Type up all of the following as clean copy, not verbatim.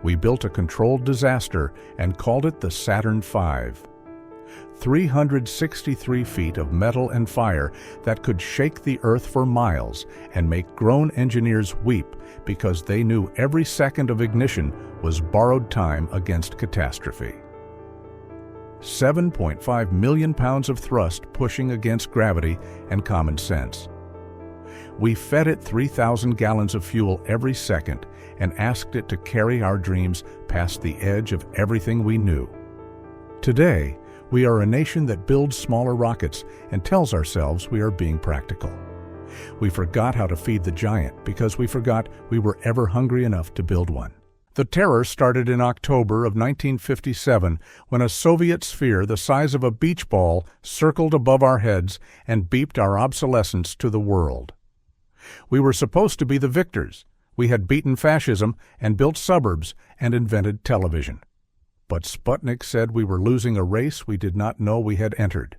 We built a controlled disaster and called it the Saturn V. 363 feet of metal and fire that could shake the earth for miles and make grown engineers weep because they knew every second of ignition was borrowed time against catastrophe. 7.5 million pounds of thrust pushing against gravity and common sense. We fed it 3,000 gallons of fuel every second and asked it to carry our dreams past the edge of everything we knew. Today, we are a nation that builds smaller rockets and tells ourselves we are being practical. We forgot how to feed the giant because we forgot we were ever hungry enough to build one. The terror started in October of 1957 when a Soviet sphere the size of a beach ball circled above our heads and beeped our obsolescence to the world. We were supposed to be the victors. We had beaten fascism and built suburbs and invented television. But Sputnik said we were losing a race we did not know we had entered.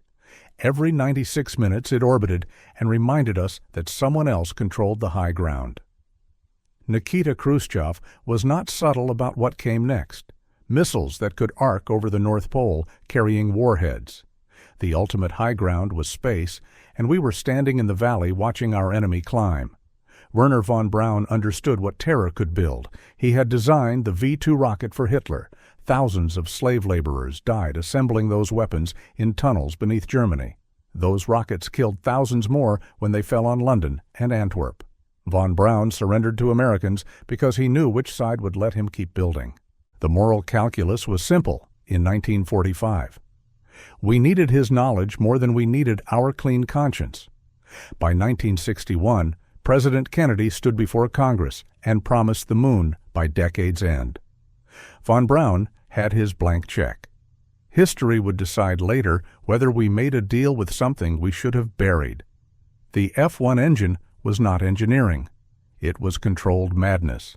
Every 96 minutes it orbited and reminded us that someone else controlled the high ground. Nikita Khrushchev was not subtle about what came next. Missiles that could arc over the North Pole carrying warheads. The ultimate high ground was space, and we were standing in the valley watching our enemy climb. Wernher von Braun understood what terror could build. He had designed the V-2 rocket for Hitler. Thousands of slave laborers died assembling those weapons in tunnels beneath Germany. Those rockets killed thousands more when they fell on London and Antwerp. Von Braun surrendered to Americans because he knew which side would let him keep building. The moral calculus was simple in 1945. We needed his knowledge more than we needed our clean conscience. By 1961, President Kennedy stood before Congress and promised the moon by decade's end. Von Braun had his blank check. History would decide later whether we made a deal with something we should have buried. The F-1 engine was not engineering. It was controlled madness.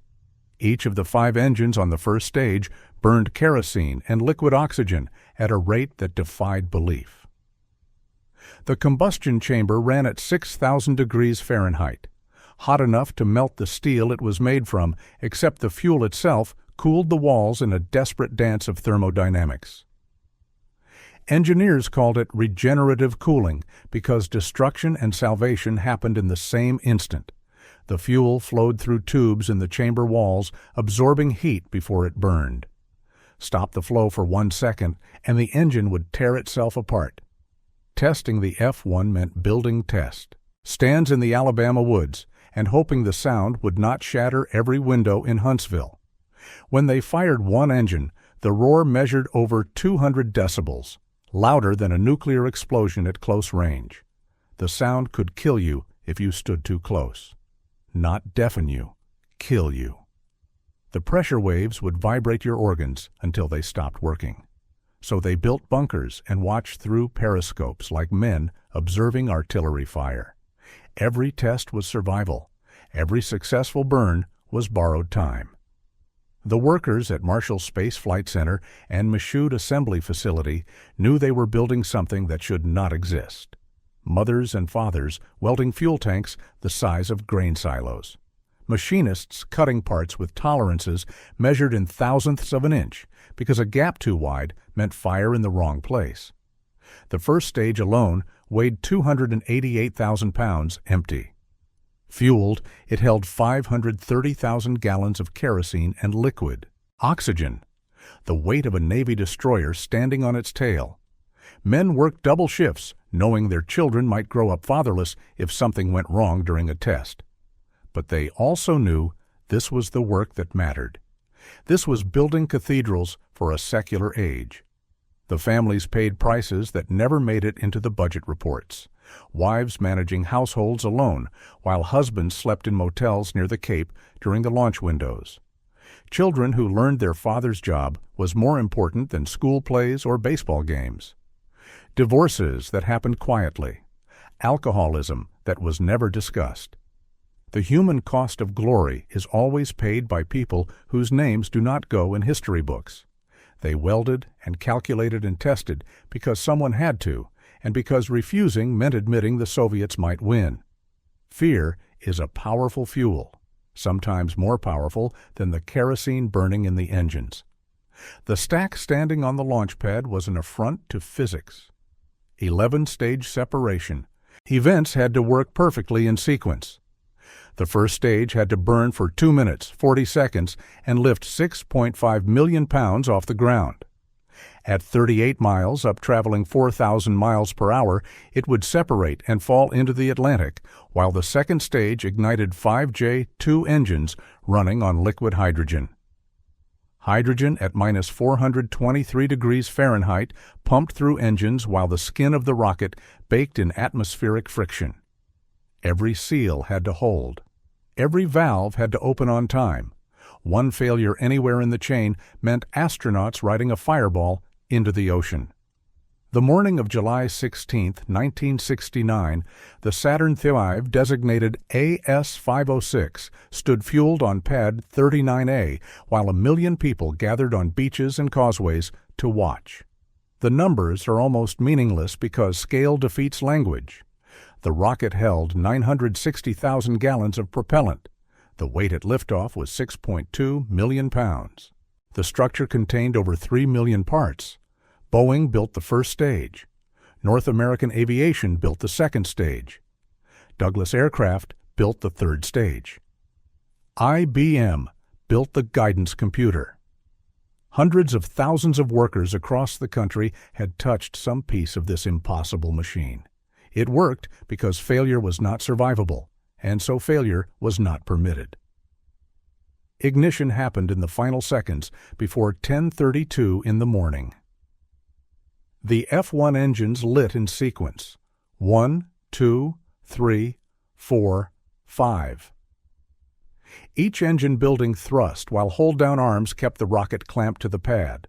Each of the 5 engines on the first stage burned kerosene and liquid oxygen at a rate that defied belief. The combustion chamber ran at 6,000 degrees Fahrenheit, hot enough to melt the steel it was made from, except the fuel itself cooled the walls in a desperate dance of thermodynamics. Engineers called it regenerative cooling because destruction and salvation happened in the same instant. The fuel flowed through tubes in the chamber walls, absorbing heat before it burned. Stop the flow for 1 second, and the engine would tear itself apart. Testing the F-1 meant building test. Stands in the Alabama woods, and hoping the sound would not shatter every window in Huntsville. When they fired one engine, the roar measured over 200 decibels, louder than a nuclear explosion at close range. The sound could kill you if you stood too close. Not deafen you, kill you. The pressure waves would vibrate your organs until they stopped working. So they built bunkers and watched through periscopes like men observing artillery fire. Every test was survival. Every successful burn was borrowed time. The workers at Marshall Space Flight Center and Michoud Assembly Facility knew they were building something that should not exist. Mothers and fathers welding fuel tanks the size of grain silos. Machinists cutting parts with tolerances measured in thousandths of an inch because a gap too wide meant fire in the wrong place. The first stage alone weighed 288,000 pounds empty. Fueled, it held 530,000 gallons of kerosene and liquid. Oxygen, the weight of a Navy destroyer standing on its tail. Men worked double shifts, knowing their children might grow up fatherless if something went wrong during a test. But they also knew this was the work that mattered. This was building cathedrals for a secular age. The families paid prices that never made it into the budget reports. Wives managing households alone, while husbands slept in motels near the Cape during the launch windows. Children who learned their father's job was more important than school plays or baseball games. Divorces that happened quietly. Alcoholism that was never discussed. The human cost of glory is always paid by people whose names do not go in history books. They welded and calculated and tested because someone had to, and because refusing meant admitting the Soviets might win. Fear is a powerful fuel. sometimes more powerful than the kerosene burning in the engines. The stack standing on the launch pad was an affront to physics. 11-stage separation. Events had to work perfectly in sequence. The first stage had to burn for 2 minutes, 40 seconds, and lift 6.5 million pounds off the ground. At 38 miles, up traveling 4,000 miles per hour, it would separate and fall into the Atlantic, while the second stage ignited 5J2 engines running on liquid hydrogen. Hydrogen at minus 423 degrees Fahrenheit pumped through engines while the skin of the rocket baked in atmospheric friction. Every seal had to hold. Every valve had to open on time. One failure anywhere in the chain meant astronauts riding a fireball into the ocean. The morning of July 16, 1969, the Saturn V, designated AS-506, stood fueled on pad 39A, while 1 million people gathered on beaches and causeways to watch. The numbers are almost meaningless because scale defeats language. The rocket held 960,000 gallons of propellant. The weight at liftoff was 6.2 million pounds. The structure contained over 3 million parts. Boeing built the first stage. North American Aviation built the second stage. Douglas Aircraft built the third stage. IBM built the guidance computer. Hundreds of thousands of workers across the country had touched some piece of this impossible machine. It worked because failure was not survivable, and so failure was not permitted. Ignition happened in the final seconds before 10:32 in the morning. The F-1 engines lit in sequence. 1, 2, 3, 4, 5. Each engine building thrust while hold-down arms kept the rocket clamped to the pad.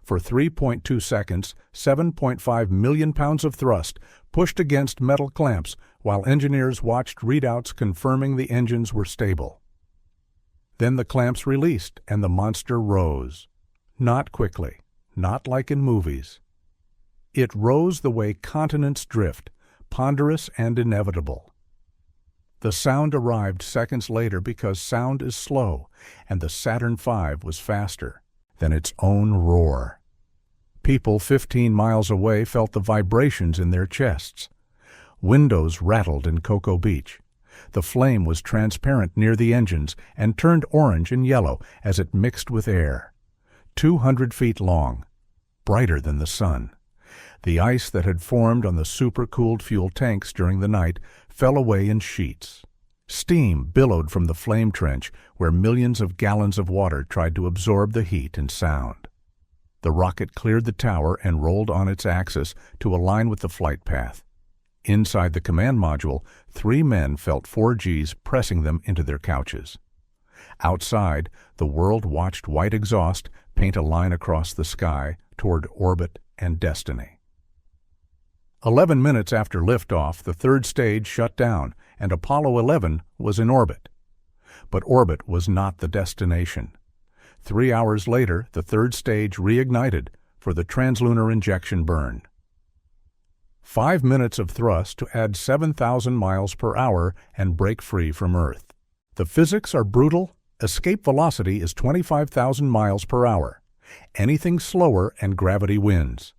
For 3.2 seconds, 7.5 million pounds of thrust pushed against metal clamps while engineers watched readouts confirming the engines were stable. Then the clamps released and the monster rose. Not quickly, not like in movies. It rose the way continents drift, ponderous and inevitable. The sound arrived seconds later because sound is slow, and the Saturn V was faster than its own roar. People 15 miles away felt the vibrations in their chests. Windows rattled in Cocoa Beach. The flame was transparent near the engines and turned orange and yellow as it mixed with air. 200 feet long, brighter than the sun. The ice that had formed on the supercooled fuel tanks during the night fell away in sheets. Steam billowed from the flame trench where millions of gallons of water tried to absorb the heat and sound. The rocket cleared the tower and rolled on its axis to align with the flight path. Inside the command module, 3 men felt 4 Gs pressing them into their couches. Outside, the world watched white exhaust paint a line across the sky toward orbit and destiny. 11 minutes after liftoff, the third stage shut down, and Apollo 11 was in orbit. But orbit was not the destination. 3 hours later, the third stage reignited for the translunar injection burn. 5 minutes of thrust to add 7,000 miles per hour and break free from Earth. The physics are brutal. Escape velocity is 25,000 miles per hour. Anything slower and gravity wins.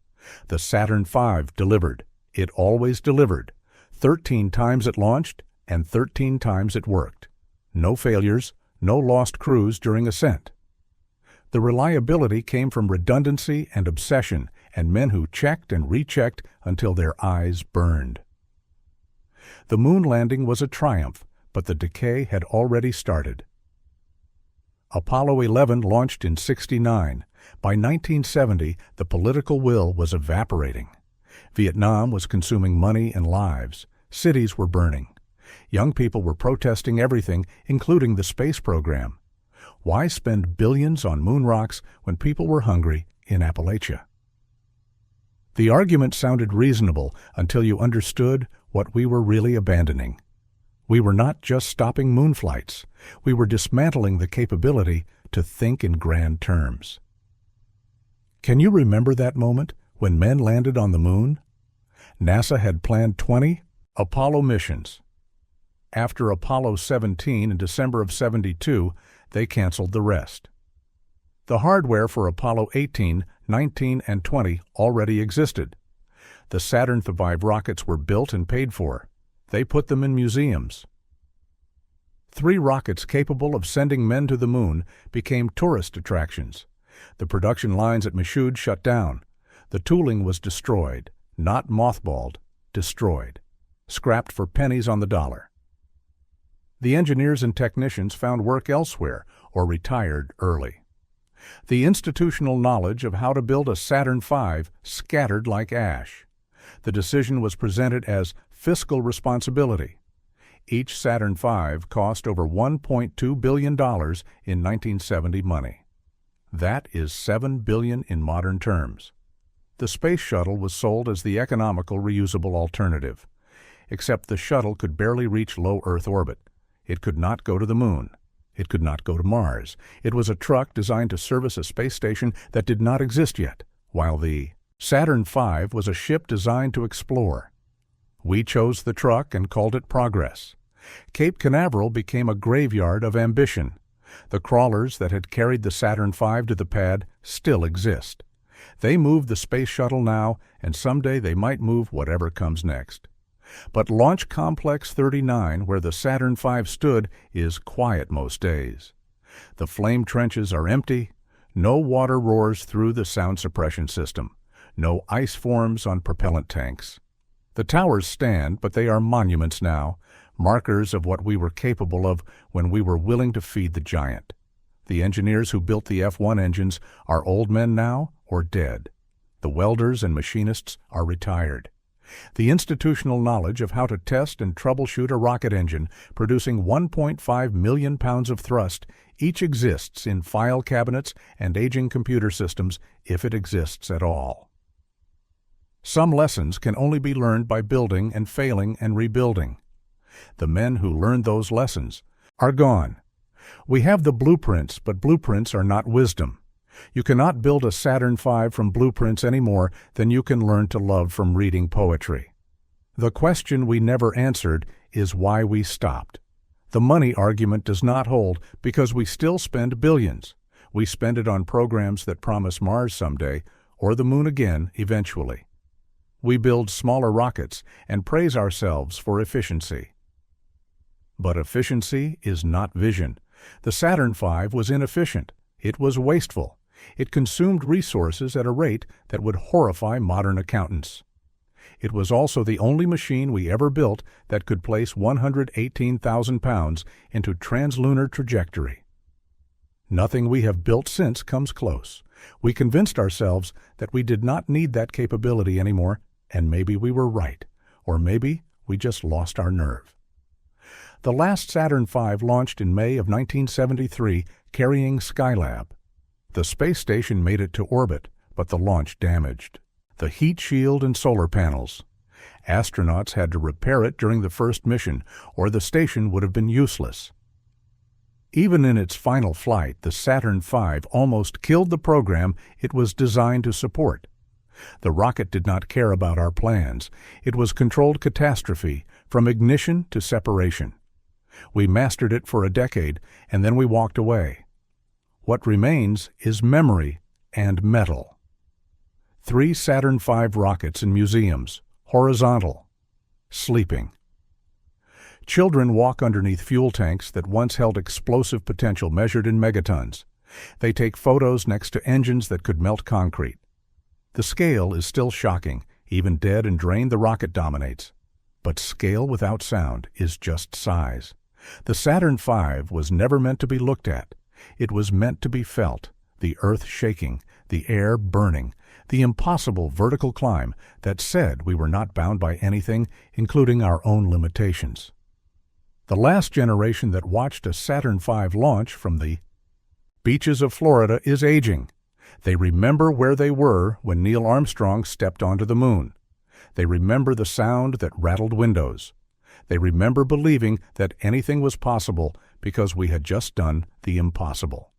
The Saturn V delivered. It always delivered. 13 times it launched, and 13 times it worked. No failures, no lost crews during ascent. The reliability came from redundancy and obsession, and men who checked and rechecked until their eyes burned. The moon landing was a triumph, but the decay had already started. Apollo 11 launched in '69. By 1970, the political will was evaporating. Vietnam was consuming money and lives. Cities were burning. Young people were protesting everything, including the space program. Why spend billions on moon rocks when people were hungry in Appalachia? The argument sounded reasonable until you understood what we were really abandoning. We were not just stopping moon flights. We were dismantling the capability to think in grand terms. Can you remember that moment when men landed on the moon? NASA had planned 20 Apollo missions. After Apollo 17 in December of '72, they canceled the rest. The hardware for Apollo 18, 19, and 20 already existed. The Saturn V rockets were built and paid for. They put them in museums. 3 rockets capable of sending men to the moon became tourist attractions. The production lines at Michoud shut down. The tooling was destroyed, not mothballed, destroyed, scrapped for pennies on the dollar. The engineers and technicians found work elsewhere or retired early. The institutional knowledge of how to build a Saturn V scattered like ash. The decision was presented as fiscal responsibility. Each Saturn V cost over $1.2 billion in 1970 money. That is $7 billion in modern terms. The space shuttle was sold as the economical reusable alternative. Except the shuttle could barely reach low Earth orbit. It could not go to the moon. It could not go to Mars. It was a truck designed to service a space station that did not exist yet, while the Saturn V was a ship designed to explore. We chose the truck and called it Progress. Cape Canaveral became a graveyard of ambition. The crawlers that had carried the Saturn V to the pad still exist. They move the space shuttle now, and someday they might move whatever comes next. But Launch Complex 39, where the Saturn V stood, is quiet most days. The flame trenches are empty. No water roars through the sound suppression system. No ice forms on propellant tanks. The towers stand, but they are monuments now, markers of what we were capable of when we were willing to feed the giant. The engineers who built the F-1 engines are old men now or dead. The welders and machinists are retired. The institutional knowledge of how to test and troubleshoot a rocket engine producing 1.5 million pounds of thrust each exists in file cabinets and aging computer systems, if it exists at all. Some lessons can only be learned by building and failing and rebuilding. The men who learned those lessons are gone. We have the blueprints, but blueprints are not wisdom. You cannot build a Saturn V from blueprints any more than you can learn to love from reading poetry. The question we never answered is why we stopped. The money argument does not hold because we still spend billions. We spend it on programs that promise Mars someday, or the moon again eventually. We build smaller rockets and praise ourselves for efficiency. But efficiency is not vision. The Saturn V was inefficient. It was wasteful. It consumed resources at a rate that would horrify modern accountants. It was also the only machine we ever built that could place 118,000 pounds into translunar trajectory. Nothing we have built since comes close. We convinced ourselves that we did not need that capability anymore, and maybe we were right, or maybe we just lost our nerve. The last Saturn V launched in May of 1973, carrying Skylab. The space station made it to orbit, but the launch damaged the heat shield and solar panels. Astronauts had to repair it during the first mission, or the station would have been useless. Even in its final flight, the Saturn V almost killed the program it was designed to support. The rocket did not care about our plans. It was controlled catastrophe, from ignition to separation. We mastered it for a decade, and then we walked away. What remains is memory and metal. 3 Saturn V rockets in museums, horizontal, sleeping. Children walk underneath fuel tanks that once held explosive potential measured in megatons. They take photos next to engines that could melt concrete. The scale is still shocking. Even dead and drained, the rocket dominates. But scale without sound is just size. The Saturn V was never meant to be looked at. It was meant to be felt, the earth shaking, the air burning, the impossible vertical climb that said we were not bound by anything, including our own limitations. The last generation that watched a Saturn V launch from the beaches of Florida is aging. They remember where they were when Neil Armstrong stepped onto the moon. They remember the sound that rattled windows. They remember believing that anything was possible because we had just done the impossible.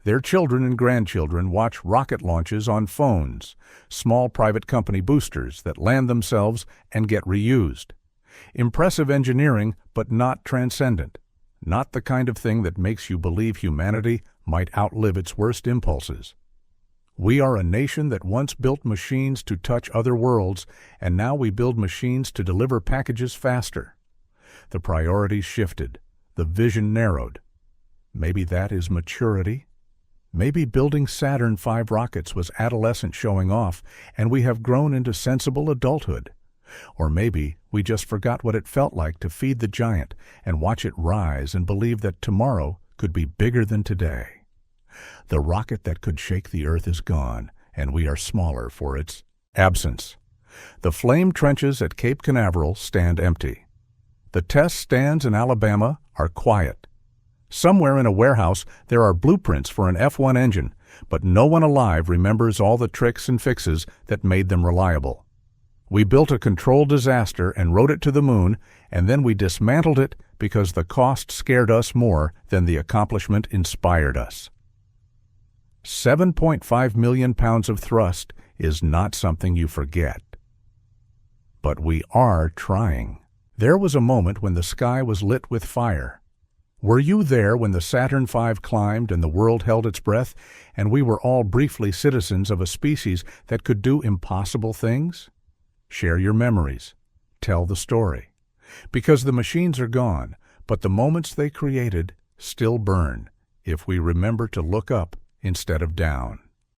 Their children and grandchildren watch rocket launches on phones, small private company boosters that land themselves and get reused. Impressive engineering, but not transcendent. Not the kind of thing that makes you believe humanity might outlive its worst impulses. We are a nation that once built machines to touch other worlds, and now we build machines to deliver packages faster. The priorities shifted. The vision narrowed. Maybe that is maturity? Maybe building Saturn V rockets was adolescent showing off, and we have grown into sensible adulthood. Or maybe we just forgot what it felt like to feed the giant and watch it rise and believe that tomorrow could be bigger than today. The rocket that could shake the earth is gone, and we are smaller for its absence. The flame trenches at Cape Canaveral stand empty. The test stands in Alabama are quiet. Somewhere in a warehouse there are blueprints for an F1 engine, but no one alive remembers all the tricks and fixes that made them reliable. We built a controlled disaster and rode it to the moon, and then we dismantled it because the cost scared us more than the accomplishment inspired us. 7.5 million pounds of thrust is not something you forget. But we are trying. There was a moment when the sky was lit with fire. Were you there when the Saturn V climbed and the world held its breath, and we were all briefly citizens of a species that could do impossible things? Share your memories. Tell the story. Because the machines are gone, but the moments they created still burn, if we remember to look up instead of down.